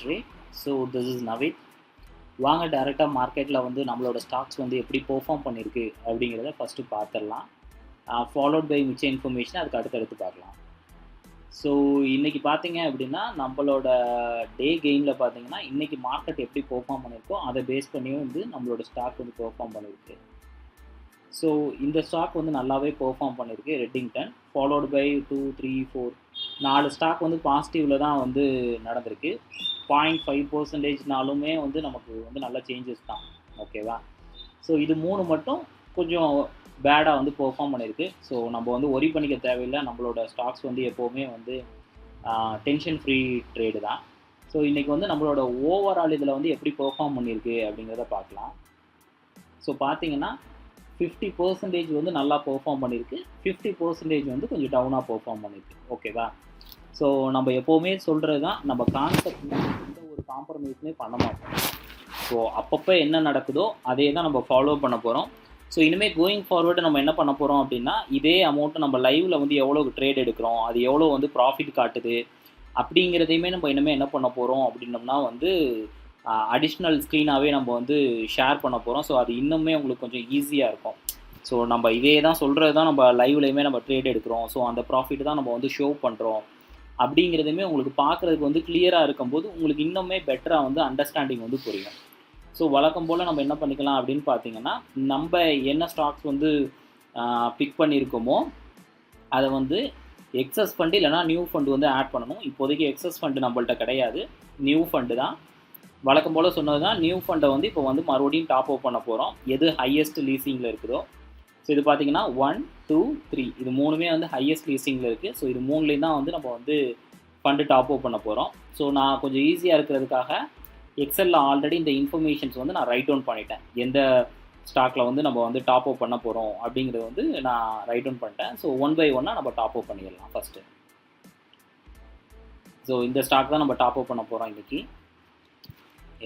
இன்வெஸ்டரே. So this is Naveed. வாங்க டேரெக்டாக மார்க்கெட்டில் வந்து நம்மளோட ஸ்டாக்ஸ் வந்து எப்படி பெர்ஃபார்ம் பண்ணியிருக்கு அப்படிங்கிறத ஃபஸ்ட்டு பார்த்துடலாம். ஃபாலோட் பை மிச்ச இன்ஃபர்மேஷன் அதுக்கு அடுத்தடுத்து பார்க்கலாம். ஸோ இன்றைக்கி பார்த்தீங்க அப்படின்னா நம்மளோட டே கெயினில் பார்த்தீங்கன்னா இன்றைக்கி மார்க்கெட் எப்படி பெர்ஃபார்ம் பண்ணியிருக்கோ அதை பேஸ் பண்ணியும் வந்து நம்மளோட ஸ்டாக் வந்து பெர்ஃபார்ம் பண்ணியிருக்கு. ஸோ இந்த ஸ்டாக் வந்து நல்லாவே பெர்ஃபார்ம் பண்ணியிருக்கு. ரெட்டிங்டன் ஃபாலோடு பை 2, 3, 4 4 ஸ்டாக் வந்து பாசிட்டிவில் தான் வந்து நடந்திருக்கு. 0.5%நாலுமே வந்து நமக்கு வந்து நல்ல சேஞ்சஸ் தான். ஓகேவா? ஸோ இது 3 மட்டும் கொஞ்சம் பேடாக வந்து பெர்ஃபார்ம் பண்ணியிருக்கு. ஸோ நம்ம வந்து ஒரி பண்ணிக்க தேவையில்லை. நம்மளோட ஸ்டாக்ஸ் வந்து எப்போவுமே வந்து டென்ஷன் ஃப்ரீ ட்ரேடு தான். ஸோ இன்றைக்கி வந்து நம்மளோட ஓவரால் இதில் வந்து எப்படி பெர்ஃபார்ம் பண்ணியிருக்கு அப்படிங்கிறத பார்க்கலாம். ஸோ பார்த்தீங்கன்னா 50% வந்து நல்லா பெர்ஃபார்ம் பண்ணியிருக்கு, 50% வந்து கொஞ்சம் டவுனாக பெர்ஃபார்ம் பண்ணியிருக்கு. ஓகேவா? ஸோ நம்ம எப்போவுமே சொல்கிறது தான், நம்ம கான்செப்டில் எந்த ஒரு காம்ப்ரமைஸுமே பண்ண மாட்டோம். ஸோ அப்பப்போ என்ன நடக்குதோ அதே தான் நம்ம ஃபாலோ பண்ண போகிறோம். ஸோ இனிமேல் கோயிங் ஃபார்வர்டு நம்ம என்ன பண்ண போகிறோம் அப்படின்னா, இதே அமௌண்ட்டு நம்ம லைவில் வந்து எவ்வளோ ட்ரேட் எடுக்கிறோம், அது எவ்வளோ வந்து ப்ராஃபிட் காட்டுது அப்படிங்கிறதையுமே நம்ம இனிமேல் என்ன பண்ண போகிறோம் அப்படின்னோம்னா வந்து அடிஷ்னல் ஸ்க்ரீனாகவே நம்ம வந்து ஷேர் பண்ண போகிறோம். ஸோ அது இன்னுமே உங்களுக்கு கொஞ்சம் ஈஸியாக இருக்கும். ஸோ நம்ம இதே தான் சொல்கிறது தான் நம்ம லைவ்லையுமே நம்ம ட்ரேட் எடுக்கிறோம். ஸோ அந்த ப்ராஃபிட் தான் நம்ம வந்து ஷோ பண்ணுறோம் அப்படிங்கிறதுமே உங்களுக்கு பார்க்குறதுக்கு வந்து கிளியராக இருக்கும்போது உங்களுக்கு இன்னுமே பெட்டராக வந்து அண்டர்ஸ்டாண்டிங் வந்து புரியும். ஸோ வழக்கம் போல் நம்ம என்ன பண்ணிக்கலாம் அப்படின்னு பார்த்தீங்கன்னா, நம்ம என்ன ஸ்டாக்ஸ் வந்து பிக் பண்ணியிருக்கோமோ அதை வந்து எக்ஸஸ் ஃபண்டு இல்லைனா நியூ ஃபண்டு வந்து ஆட் பண்ணணும். இப்போதைக்கு எக்ஸஸ் ஃபண்டு நம்மள்ட்ட கிடையாது, நியூ ஃபண்டு தான். வழக்கம் போல் சொன்னது தான், நியூ ஃபண்டை வந்து இப்போ வந்து மறுபடியும் டாப் அப் பண்ண போகிறோம். எது ஹையஸ்ட் லீசிங்கில் இருக்குதோ. ஸோ இது பார்த்தீங்கன்னா 1, 2, 3 இது 3மே வந்து ஹையஸ்ட் லீசிங்கில் இருக்குது. ஸோ இது 3லேயும் தான் வந்து நம்ம வந்து ஃபண்டு டாப் அப் பண்ண போகிறோம். ஸோ நான் கொஞ்சம் ஈஸியாக இருக்கிறதுக்காக எக்ஸலில் ஆல்ரெடி இந்த இன்ஃபர்மேஷன்ஸ் வந்து நான் ரைட் டவுன் பண்ணிட்டேன். எந்த ஸ்டாக்கில் வந்து நம்ம வந்து டாப் அப் பண்ண போகிறோம் அப்படிங்கிறது வந்து நான் ரைட் டவுன் பண்ணிட்டேன். ஸோ 1 by 1 நம்ம டாப் அப் பண்ணிடலாம் ஃபஸ்ட்டு. ஸோ இந்த ஸ்டாக் தான் நம்ம டாப் அப் பண்ண போகிறோம் இன்றைக்கி.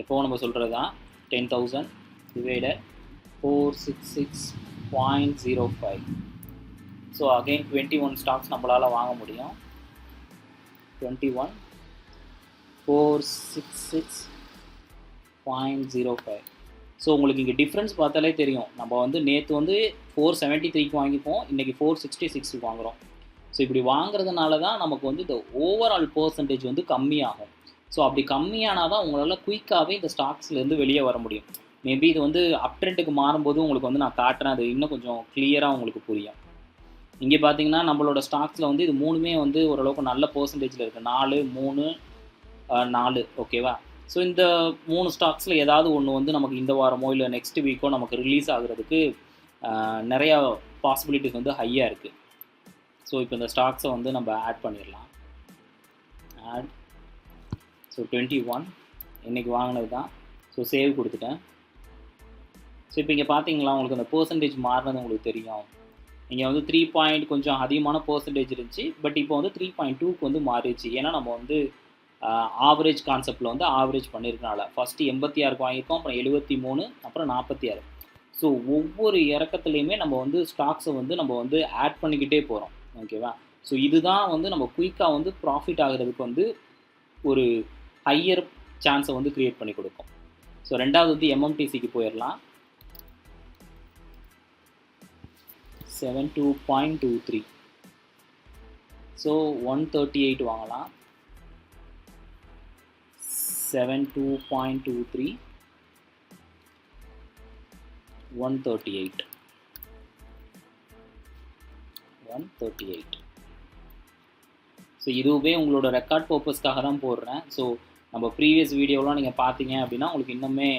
எப்போவும் நம்ம சொல்கிறது தான் 10,000 டிவைடட் 466.05. ஸோ அகெயின் 21 ஸ்டாக்ஸ் நம்மளால் வாங்க முடியும். 21 466.05. ஸோ உங்களுக்கு இங்கே டிஃப்ரென்ஸ் பார்த்தாலே தெரியும். நம்ம வந்து நேற்று வந்து 473க்கு வாங்கிப்போம், இன்றைக்கி 466க்கு வாங்குகிறோம். ஸோ இப்படி வாங்குறதுனால தான் நமக்கு வந்து இந்த ஓவரால் பர்சன்டேஜ் வந்து கம்மியாகும். ஸோ அப்படி கம்மியானால் தான் உங்களால் குயிக்காகவே இந்த ஸ்டாக்ஸ்லேருந்து வெளியே வர முடியும். மேபி இது வந்து அப் ட்ரெண்டுக்கு மாறும்போது உங்களுக்கு வந்து நான் காட்டுறேன், அது இன்னும் கொஞ்சம் கிளியராக உங்களுக்கு புரியும். இங்கே பார்த்தீங்கன்னா நம்மளோட ஸ்டாக்ஸில் வந்து இது 3மே வந்து ஓரளவுக்கு நல்ல பர்சன்டேஜில் இருக்குது. 4, 3, 4. ஓகேவா? ஸோ இந்த 3 ஸ்டாக்ஸில் ஏதாவது ஒன்று வந்து நமக்கு இந்த வாரமோ இல்லை நெக்ஸ்ட் வீக்கோ நமக்கு ரிலீஸ் ஆகிறதுக்கு நிறையா பாசிபிலிட்டிஸ் வந்து ஹையாக இருக்குது. ஸோ இப்போ இந்த ஸ்டாக்ஸை வந்து நம்ம ஆட் பண்ணிடலாம். ஆட். ஸோ 21 இன்றைக்கி வாங்கினது தான். ஸோ சேவ் கொடுத்துட்டேன். ஸோ இப்போ இங்கே பார்த்தீங்களா உங்களுக்கு அந்த பர்சன்டேஜ் மாறினது உங்களுக்கு தெரியும். இங்கே வந்து 3 கொஞ்சம் அதிகமான பர்சன்டேஜ் இருந்துச்சு, பட் இப்போ வந்து 3.2க்கு வந்து மாறிடுச்சு. ஏன்னா நம்ம வந்து ஆவரேஜ் கான்செப்டில் வந்து ஆவரேஜ் பண்ணியிருக்கனால ஃபஸ்ட்டு 86க்கு வாங்கியிருக்கோம், அப்புறம் 73, அப்புறம் 46. ஸோ ஒவ்வொரு இறக்கத்துலேயுமே நம்ம வந்து ஸ்டாக்ஸை வந்து நம்ம வந்து ஆட் பண்ணிக்கிட்டே போகிறோம். ஓகேவா? ஸோ இதுதான் வந்து நம்ம குயிக்காக வந்து ப்ராஃபிட் ஆகிறதுக்கு வந்து ஒரு ஹையர் சான்ஸை வந்து க்ரியேட் பண்ணி கொடுக்கும். ஸோ ரெண்டாவது வந்து எம்எம்டிசிக்கு போயிடலாம். 72.23. ஸோ 138 வாங்கலாம். 72.23, 138. ஸோ இதுவே உங்களோட ரெக்கார்ட் பர்பஸ்க்காக தான் போடுறேன். ஸோ நம்ம ப்ரீவியஸ் வீடியோலாம் நீங்கள் பார்த்தீங்க அப்படின்னா உங்களுக்கு இன்னுமே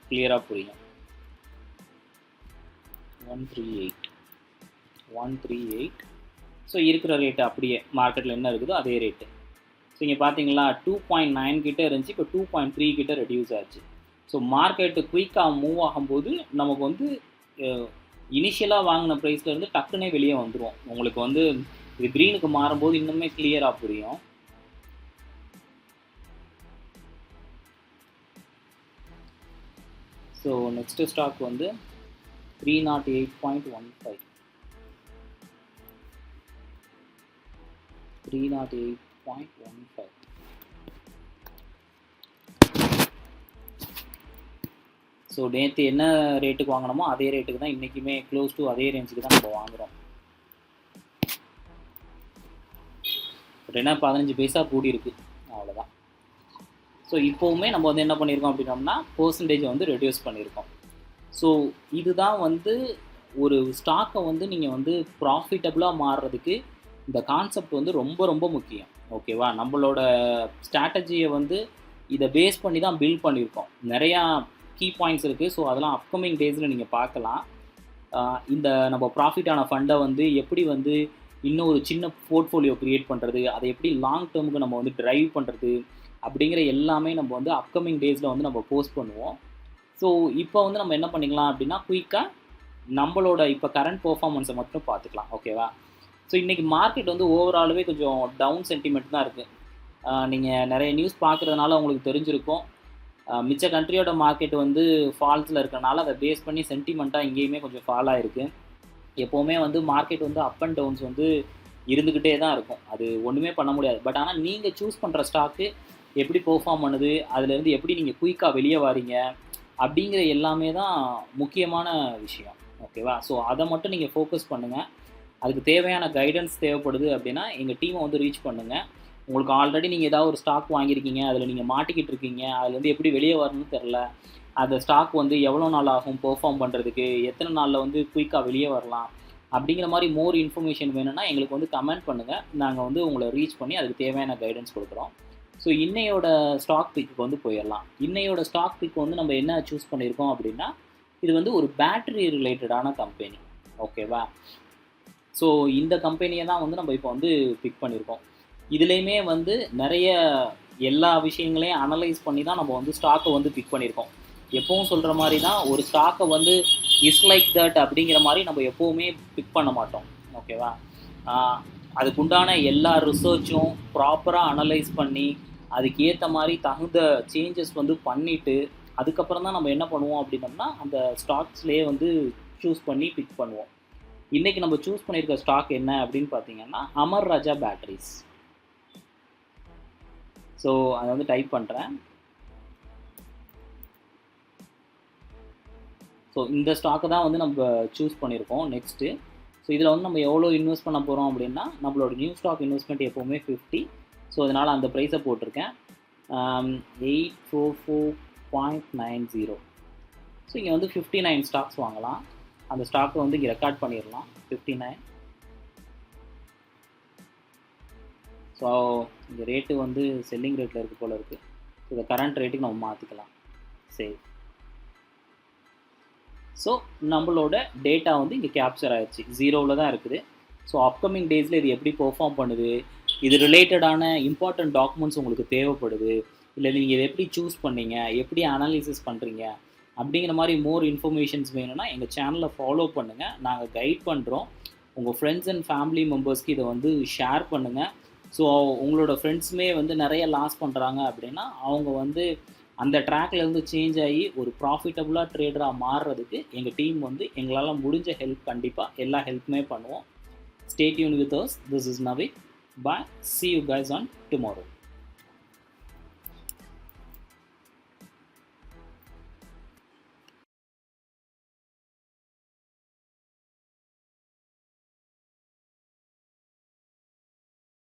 கிளியராக புரியும். 138. ஸோ இருக்கிற ரேட்டு அப்படியே மார்க்கெட்டில் என்ன இருக்குதோ அதே ரேட்டு. ஸோ இங்கே பார்த்தீங்களா 2.9 கிட்டே இருந்துச்சு, இப்போ 2.3 கிட்டே ரெடியூஸ் ஆச்சு. ஸோ மார்க்கெட்டு குயிக்காக மூவ் ஆகும்போது நமக்கு வந்து இனிஷியலாக வாங்கின ப்ரைஸ்லேருந்து டக்குன்னே வெளியே வந்துடும். உங்களுக்கு வந்து இது க்ரீனுக்கு மாறும்போது இன்னுமே கிளியராக புரியும். ஸோ நெக்ஸ்ட்டு ஸ்டாக் வந்து 308.15. 308.15. ஸோ நேற்று என்ன ரேட்டுக்கு வாங்கினோமோ அதே ரேட்டுக்கு தான் இன்றைக்குமே க்ளோஸ் டு அதே ரேஞ்சுக்கு தான் நம்ம வாங்குகிறோம். பட் என்ன 15 பைசா கூடி இருக்குது, அவ்வளோதான். ஸோ இப்போவுமே நம்ம வந்து என்ன பண்ணியிருக்கோம் அப்படின்னோம்னா பர்சன்டேஜை வந்து ரெடியூஸ் பண்ணியிருக்கோம். ஸோ இதுதான் வந்து ஒரு ஸ்டாக்கை வந்து நீங்கள் வந்து ப்ராஃபிட்டபுளாக மாறுறதுக்கு இந்த கான்செப்ட் வந்து ரொம்ப ரொம்ப முக்கியம். ஓகேவா? நம்மளோட ஸ்ட்ராட்டஜியை வந்து இதை பேஸ் பண்ணி தான் பில்ட் பண்ணியிருக்கோம். நிறையா கீ பாயிண்ட்ஸ் இருக்குது. ஸோ அதெல்லாம் அப்கமிங் டேஸில் நீங்கள் பார்க்கலாம். இந்த நம்ம ப்ராஃபிட்டான ஃபண்டை வந்து எப்படி வந்து இன்னும் ஒரு சின்ன போர்ட்ஃபோலியோ க்ரியேட் பண்ணுறது, அதை எப்படி லாங் டேர்முக்கு நம்ம வந்து ட்ரைவ் பண்ணுறது அப்படிங்கிற எல்லாமே நம்ம வந்து அப்கமிங் டேஸில் வந்து நம்ம போஸ்ட் பண்ணுவோம். ஸோ இப்போ வந்து நம்ம என்ன பண்ணிக்கலாம் அப்படின்னா குயிக்காக நம்மளோட இப்போ கரண்ட் பெர்ஃபார்மன்ஸை மட்டும் பார்த்துக்கலாம். ஓகேவா? ஸோ இன்றைக்கி மார்க்கெட் வந்து ஓவராலுமே கொஞ்சம் டவுன் சென்டிமெண்ட் தான் இருக்குது. நீங்கள் நிறைய நியூஸ் பார்க்குறதுனால உங்களுக்கு தெரிஞ்சிருக்கும். மிச்ச கண்ட்ரியோட மார்க்கெட் வந்து ஃபால்ஸில் இருக்கிறனால அதை பேஸ் பண்ணி சென்டிமெண்ட்டாக இங்கேயுமே கொஞ்சம் ஃபால் ஆகிருக்கு. எப்போவுமே வந்து மார்க்கெட் வந்து அப் அண்ட் டவுன்ஸ் வந்து இருந்துக்கிட்டே தான் இருக்கும். அது ஒன்றுமே பண்ண முடியாது. பட் ஆனால் நீங்கள் சூஸ் பண்ணுற ஸ்டாக்கு எப்படி பெர்ஃபார்ம் பண்ணுது, அதுலேருந்து எப்படி நீங்கள் குயிக்காக வெளியே வாரீங்க அப்படிங்கிற எல்லாமே தான் முக்கியமான விஷயம். ஓகேவா? ஸோ அதை மட்டும் நீங்கள் ஃபோக்கஸ் பண்ணுங்கள். அதுக்கு தேவையான கைடன்ஸ் தேவைப்படுது அப்படின்னா எங்கள் டீமை வந்து ரீச் பண்ணுங்கள். உங்களுக்கு ஆல்ரெடி நீங்கள் ஏதாவது ஒரு ஸ்டாக் வாங்கியிருக்கீங்க, அதில் நீங்கள் மாட்டிக்கிட்டு இருக்கீங்க, அதுலேருந்து எப்படி வெளியே வரணும்னு தெரில, அந்த ஸ்டாக் வந்து எவ்வளோ நாள் ஆகும் பெர்ஃபார்ம் பண்ணுறதுக்கு, எத்தனை நாளில் வந்து குயிக்காக வெளியே வரலாம் அப்படிங்கிற மாதிரி மோர் இன்ஃபர்மேஷன் வேணும்னா எங்களுக்கு வந்து கமெண்ட் பண்ணுங்கள். நாங்கள் வந்து உங்களை ரீச் பண்ணி அதுக்கு தேவையான கைடன்ஸ் கொடுக்குறோம். ஸோ இன்னையோட ஸ்டாக் பிக்கு வந்து போயிடலாம். இன்னையோட ஸ்டாக் பிக் வந்து நம்ம என்ன சூஸ் பண்ணியிருக்கோம் அப்படின்னா இது வந்து ஒரு பேட்டரி ரிலேட்டடான கம்பெனி. ஓகேவா? ஸோ இந்த கம்பெனியை தான் வந்து நம்ம இப்போ வந்து பிக் பண்ணியிருக்கோம். இதுலேயுமே வந்து நிறைய எல்லா விஷயங்களையும் அனலைஸ் பண்ணி தான் நம்ம வந்து ஸ்டாக்கை வந்து பிக் பண்ணியிருக்கோம். எப்பவும் சொல்கிற மாதிரி தான் ஒரு ஸ்டாக்கை வந்து இஸ் லைக் தட் அப்படிங்கிற மாதிரி நம்ம எப்போவுமே பிக் பண்ண மாட்டோம். ஓகேவா? அதுக்குண்டான எல்லா ரிசர்ச்சும் ப்ராப்பராக அனலைஸ் பண்ணி அதுக்கு ஏற்ற மாதிரி தகுந்த சேஞ்சஸ் வந்து பண்ணிவிட்டு அதுக்கப்புறம் தான் நம்ம என்ன பண்ணுவோம் அப்படின்னோம்னா அந்த ஸ்டாக்ஸ்லேயே வந்து சூஸ் பண்ணி பிக் பண்ணுவோம். இன்றைக்கி நம்ம சூஸ் பண்ணியிருக்க ஸ்டாக் என்ன அப்படின்னு பார்த்தீங்கன்னா அமர் ராஜா பேட்டரிஸ். ஸோ அதை வந்து டைப் பண்ணுறேன். ஸோ இந்த ஸ்டாக்கை தான் வந்து நம்ம சூஸ் பண்ணியிருக்கோம். நெக்ஸ்ட்டு ஸோ இதில் வந்து நம்ம எவ்வளோ இன்வெஸ்ட் பண்ண போகிறோம் அப்படின்னா நம்மளோட நியூ ஸ்டாக் இன்வெஸ்ட்மெண்ட் எப்போவுமே 50. ஸோ அதனால் அந்த ப்ரைஸை போட்டிருக்கேன் 844.90. ஸோ இங்கே வந்து 59 ஸ்டாக்ஸ் வாங்கலாம். அந்த ஸ்டாக்கை வந்து இங்கே ரெக்கார்ட் பண்ணிடலாம் 59. ஸோ இந்த ரேட்டு வந்து செல்லிங் ரேட்டில் இருக்குது போல் இருக்குது. ஸோ இந்த கரண்ட் ரேட்டுக்கு நம்ம மாற்றிக்கலாம். சரி. ஸோ நம்மளோட டேட்டா வந்து இங்கே கேப்சர் ஆகிடுச்சு, 0ல் தான் இருக்குது. ஸோ அப்கமிங் டேஸில் இது எப்படி பெர்ஃபார்ம் பண்ணுது, இது ரிலேட்டடான இம்பார்ட்டன்ட் டாக்குமெண்ட்ஸ் உங்களுக்கு தேவைப்படுது, இல்லை நீங்கள் இதை எப்படி சூஸ் பண்ணீங்க, எப்படி அனாலிசிஸ் பண்ணுறீங்க அப்படிங்கிற மாதிரி மோர் இன்ஃபர்மேஷன்ஸ் வேணும்னா எங்கள் சேனலை ஃபாலோ பண்ணுங்கள். நாங்கள் கைட் பண்ணுறோம். உங்கள் ஃப்ரெண்ட்ஸ் அண்ட் ஃபேமிலி மெம்பர்ஸ்க்கு இதை வந்து ஷேர் பண்ணுங்கள். ஸோ உங்களோட ஃப்ரெண்ட்ஸுமே வந்து நிறைய லாஸ் பண்ணுறாங்க அப்படின்னா அவங்க வந்து அந்த ட்ராக்லேருந்து சேஞ்ச் ஆகி ஒரு ப்ராஃபிட்டபுளாக ட்ரேடராக மாறுறதுக்கு எங்கள் டீம் வந்து எங்களால் முடிஞ்ச ஹெல்ப் கண்டிப்பாக எல்லா ஹெல்ப்புமே பண்ணுவோம். Stay tuned with us. This is Navik. Bye. See you guys on tomorrow.